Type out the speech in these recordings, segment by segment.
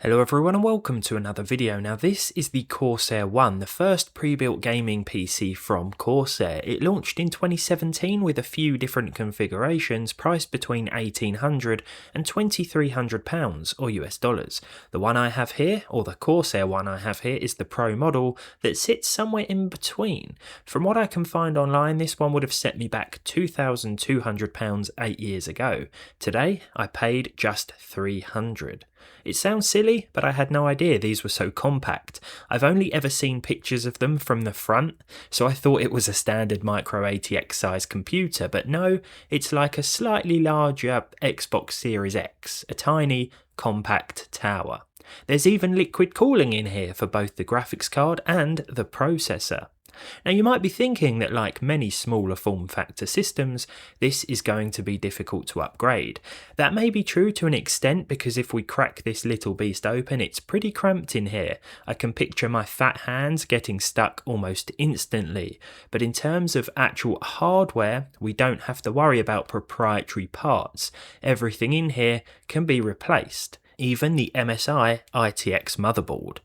Hello everyone and welcome to another video. Now this is the Corsair One, the first pre-built gaming PC from Corsair. It launched in 2017 with a few different configurations priced between £1,800 and £2,300 or US dollars. The one I have here, or the Corsair one I have here, is the Pro model that sits somewhere in between. From what I can find online, this one would have set me back £2,200 8 years ago. Today I paid just £300. It sounds silly, but I had no idea these were so compact. I've only ever seen pictures of them from the front, so I thought it was a standard micro ATX size computer, but no, it's like a slightly larger Xbox Series X, a tiny, compact tower. There's even liquid cooling in here for both the graphics card and the processor. Now you might be thinking that like many smaller form factor systems, this is going to be difficult to upgrade. That may be true to an extent because if we crack this little beast open, it's pretty cramped in here. I can picture my fat hands getting stuck almost instantly. But in terms of actual hardware, we don't have to worry about proprietary parts. Everything in here can be replaced. Even the MSI ITX motherboard.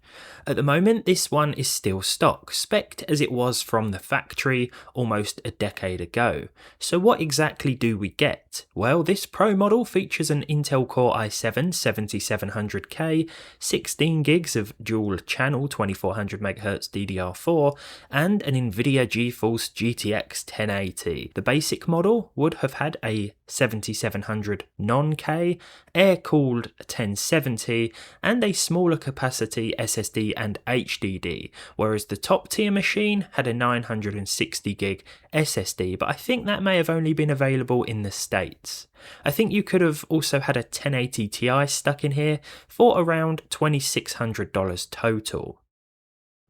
At the moment, this one is still stock, spec'd as it was from the factory almost a decade ago. So what exactly do we get? Well, this Pro model features an Intel Core i7-7700K, 16 gigs of dual channel 2400MHz DDR4, and an Nvidia GeForce GTX 1080. The basic model would have had a 7700 non-K, air-cooled 1070, and a smaller capacity SSD and HDD, whereas the top tier machine had a 960 gig SSD, but I think that may have only been available in the States. I think you could have also had a 1080 Ti stuck in here for around $2,600 total.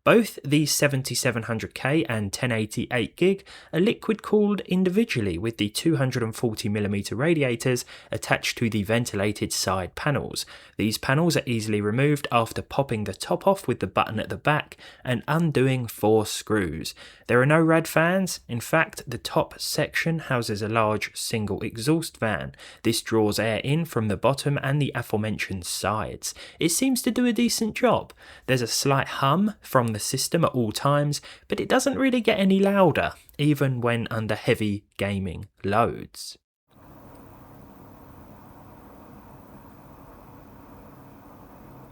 Both the 7700K and 1080 8GB are liquid cooled individually with the 240mm radiators attached to the ventilated side panels. These panels are easily removed after popping the top off with the button at the back and undoing 4 screws. There are no rad fans. In fact, the top section houses a large single exhaust fan. This draws air in from the bottom and the aforementioned sides. It seems to do a decent job. There's a slight hum from the system at all times, but it doesn't really get any louder, even when under heavy gaming loads.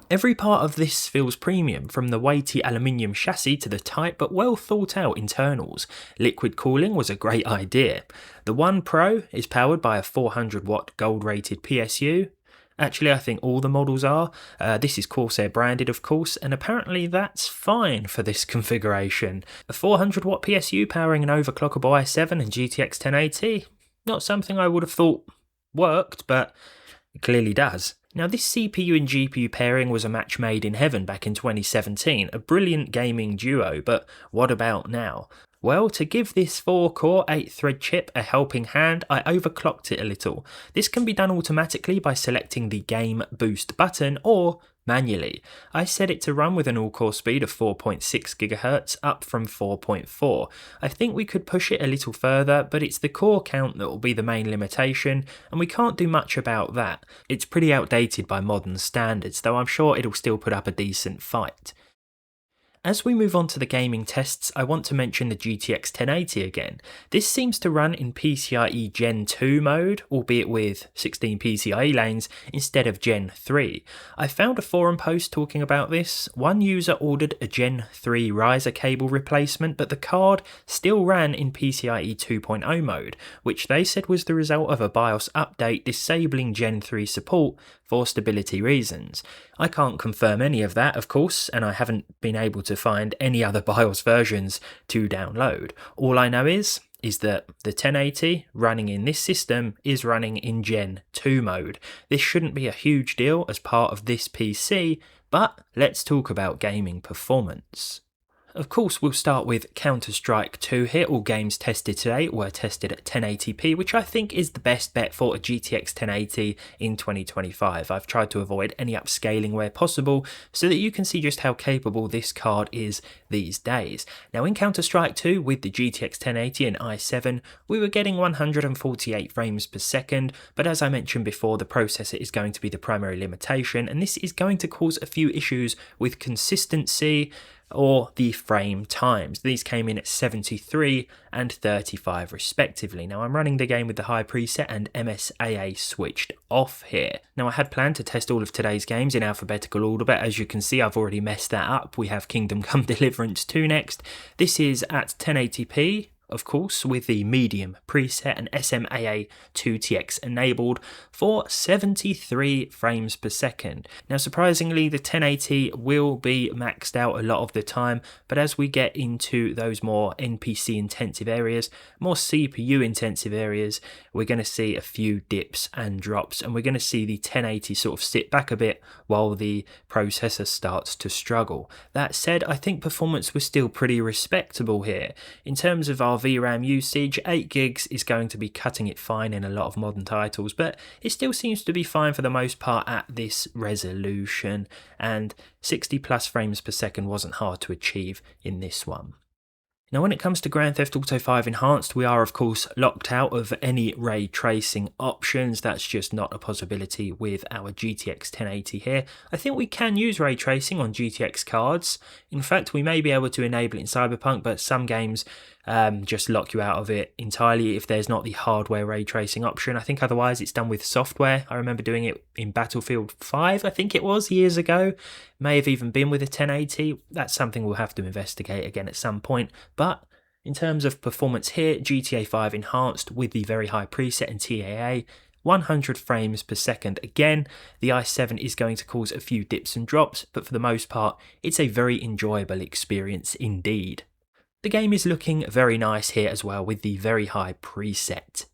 Every part of this feels premium, from the weighty aluminium chassis to the tight but well thought out internals. Liquid cooling was a great idea. The One Pro is powered by a 400-watt gold-rated PSU. Actually, I think all the models are. This is Corsair branded, of course, and apparently that's fine for this configuration. A 400-watt PSU powering an overclockable i7 and GTX 1080? Not something I would have thought worked, but it clearly does. Now, this CPU and GPU pairing was a match made in heaven back in 2017, a brilliant gaming duo, but what about now? Well, to give this 4-core 8-thread chip a helping hand, I overclocked it a little. This can be done automatically by selecting the Game Boost button or manually. I set it to run with an all-core speed of 4.6 GHz up from 4.4. I think we could push it a little further, but it's the core count that will be the main limitation, and we can't do much about that. It's pretty outdated by modern standards, though I'm sure it'll still put up a decent fight. As we move on to the gaming tests, I want to mention the GTX 1080 again. This seems to run in PCIe Gen 2 mode, albeit with 16 PCIe lanes instead of Gen 3. I found a forum post talking about this. One user ordered a Gen 3 riser cable replacement, but the card still ran in PCIe 2.0 mode, which they said was the result of a BIOS update disabling Gen 3 support for stability reasons. I can't confirm any of that, of course, and I haven't been able to find any other BIOS versions to download. All I know is that the 1080 running in this system is running in Gen 2 mode. This shouldn't be a huge deal as part of this PC, but let's talk about gaming performance. Of course, we'll start with Counter-Strike 2 here. All games tested today were tested at 1080p, which I think is the best bet for a GTX 1080 in 2025. I've tried to avoid any upscaling where possible so that you can see just how capable this card is these days. Now in Counter-Strike 2 with the GTX 1080 and i7, we were getting 148 frames per second, but as I mentioned before, the processor is going to be the primary limitation, and this is going to cause a few issues with consistency or the frame times. These came in at 73 and 35 respectively. Now I'm running the game with the high preset and MSAA switched off here. Now I had planned to test all of today's games in alphabetical order, but as you can see I've already messed that up. We have Kingdom Come Deliverance 2 next. This is at 1080p. Of course, with the medium preset and SMAA 2TX enabled for 73 frames per second. Now surprisingly, the 1080 will be maxed out a lot of the time, but as we get into those more NPC intensive areas, more CPU intensive areas, we're going to see a few dips and drops, and we're going to see the 1080 sort of sit back a bit while the processor starts to struggle. That said, I think performance was still pretty respectable here. In terms of our VRAM usage, 8 gigs is going to be cutting it fine in a lot of modern titles, but it still seems to be fine for the most part at this resolution, and 60 plus frames per second wasn't hard to achieve in this one. Now when it comes to Grand Theft Auto 5 Enhanced, we are of course locked out of any ray tracing options. That's just not a possibility with our GTX 1080 here. I think we can use ray tracing on GTX cards. In fact, we may be able to enable it in Cyberpunk, but some games just lock you out of it entirely if there's not the hardware ray tracing option. I think otherwise it's done with software. I remember doing it in Battlefield 5, I think it was, years ago. May have even been with a 1080. That's something we'll have to investigate again at some point. But in terms of performance here, GTA 5 Enhanced with the very high preset and TAA, 100 frames per second. Again, the i7 is going to cause a few dips and drops, but for the most part, it's a very enjoyable experience indeed. The game is looking very nice here as well with the very high preset.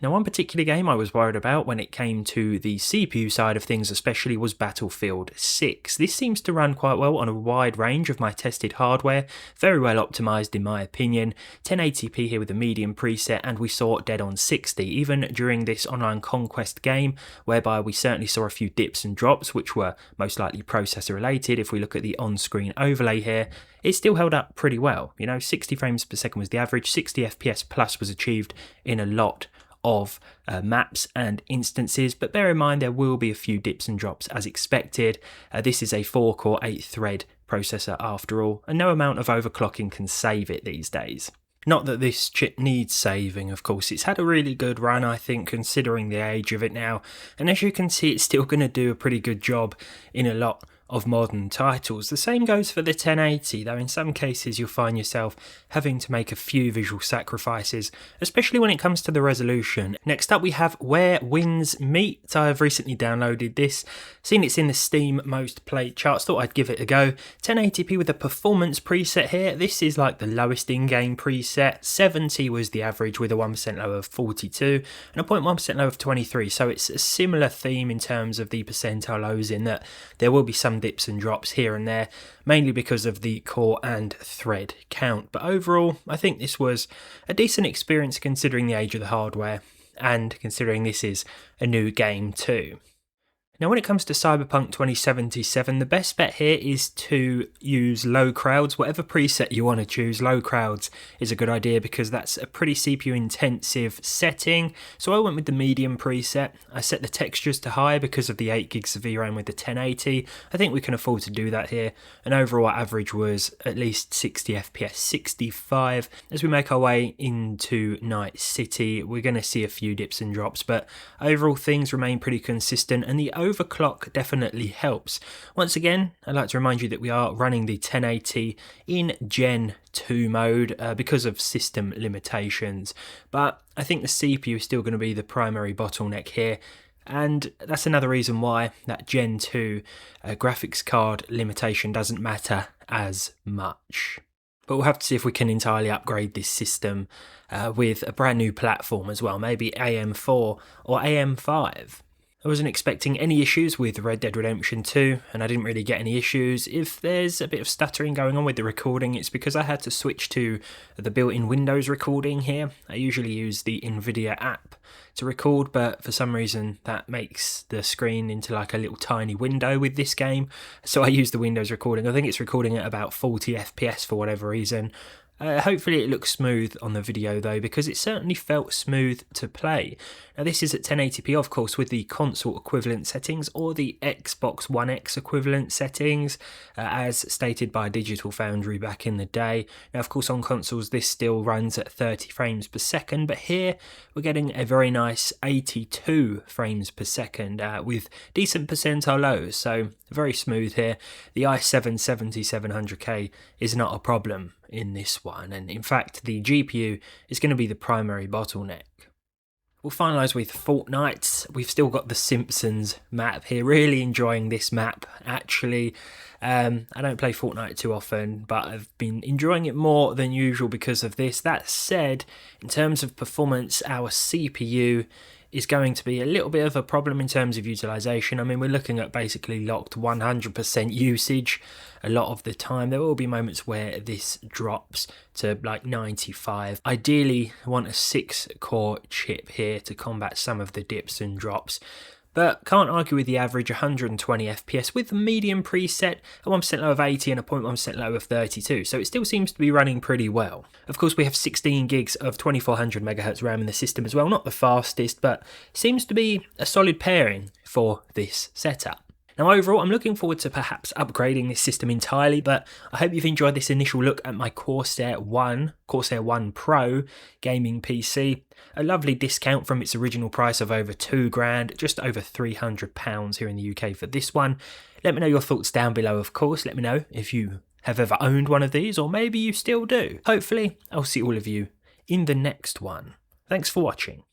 Now one particular game I was worried about when it came to the CPU side of things especially was Battlefield 6. This seems to run quite well on a wide range of my tested hardware, very well optimised in my opinion, 1080p here with a medium preset, and we saw dead on 60 even during this online conquest game, whereby we certainly saw a few dips and drops which were most likely processor related. If we look at the on-screen overlay here, it still held up pretty well. 60 frames per second was the average, 60 FPS plus was achieved in a lot of maps and instances, but bear in mind there will be a few dips and drops as expected. This is a 4-core 8-thread processor after all, and no amount of overclocking can save it these days. Not that this chip needs saving, of course. It's had a really good run, I think, considering the age of it now, and as you can see it's still going to do a pretty good job in a lot of modern titles. The same goes for the 1080, though in some cases you'll find yourself having to make a few visual sacrifices, especially when it comes to the resolution. Next up we have Where Winds Meet. I've recently downloaded this, seen it's in the Steam most played charts, thought I'd give it a go. 1080p with a performance preset here. This is like the lowest in-game preset. 70 was the average with a 1% low of 42 and a 0.1% low of 23, so it's a similar theme in terms of the percentile lows in that there will be some dips and drops here and there, mainly because of the core and thread count. But overall, I think this was a decent experience considering the age of the hardware and considering this is a new game too. Now when it comes to Cyberpunk 2077, the best bet here is to use low crowds. Whatever preset you want to choose, low crowds is a good idea because that's a pretty CPU intensive setting. So I went with the medium preset. I set the textures to high because of the 8 gigs of VRAM with the 1080. I think we can afford to do that here. And overall average was at least 60 FPS, 65. As we make our way into Night City, we're going to see a few dips and drops, but overall things remain pretty consistent, and the overclock definitely helps. Once again, I'd like to remind you that we are running the 1080 in Gen 2 mode because of system limitations, but I think the CPU is still going to be the primary bottleneck here, and that's another reason why that Gen 2 graphics card limitation doesn't matter as much. But we'll have to see if we can entirely upgrade this system with a brand new platform as well, maybe AM4 or AM5. I wasn't expecting any issues with Red Dead Redemption 2, and I didn't really get any issues. If there's a bit of stuttering going on with the recording, it's because I had to switch to the built-in Windows recording here. I usually use the NVIDIA app to record, but for some reason that makes the screen into like a little tiny window with this game, so I use the Windows recording. I think it's recording at about 40 FPS for whatever reason. Hopefully it looks smooth on the video though, because it certainly felt smooth to play. Now this is at 1080p of course with the console equivalent settings or the Xbox One X equivalent settings, as stated by Digital Foundry back in the day. Now of course on consoles this still runs at 30 frames per second, but here we're getting a very nice 82 frames per second with decent percentile lows, so very smooth here. The i7 7700K is not a problem in this one, and in fact the GPU is going to be the primary bottleneck. We'll finalise with Fortnite. We've still got the Simpsons map here. Really enjoying this map actually. I don't play Fortnite too often, but I've been enjoying it more than usual because of this. That said, in terms of performance, our CPU is going to be a little bit of a problem in terms of utilization. I mean, we're looking at basically locked 100% usage a lot of the time. There will be moments where this drops to like 95. Ideally, I want a 6-core chip here to combat some of the dips and drops. But can't argue with the average 120 FPS with the medium preset, a 1% low of 80 and a 0.1% low of 32, so it still seems to be running pretty well. Of course we have 16 gigs of 2400 MHz RAM in the system as well, not the fastest, but seems to be a solid pairing for this setup. Now overall, I'm looking forward to perhaps upgrading this system entirely, but I hope you've enjoyed this initial look at my Corsair 1 Pro gaming PC. A lovely discount from its original price of over £2,000, just over £300 here in the UK for this one. Let me know your thoughts down below, of course. Let me know if you have ever owned one of these, or maybe you still do. Hopefully, I'll see all of you in the next one. Thanks for watching.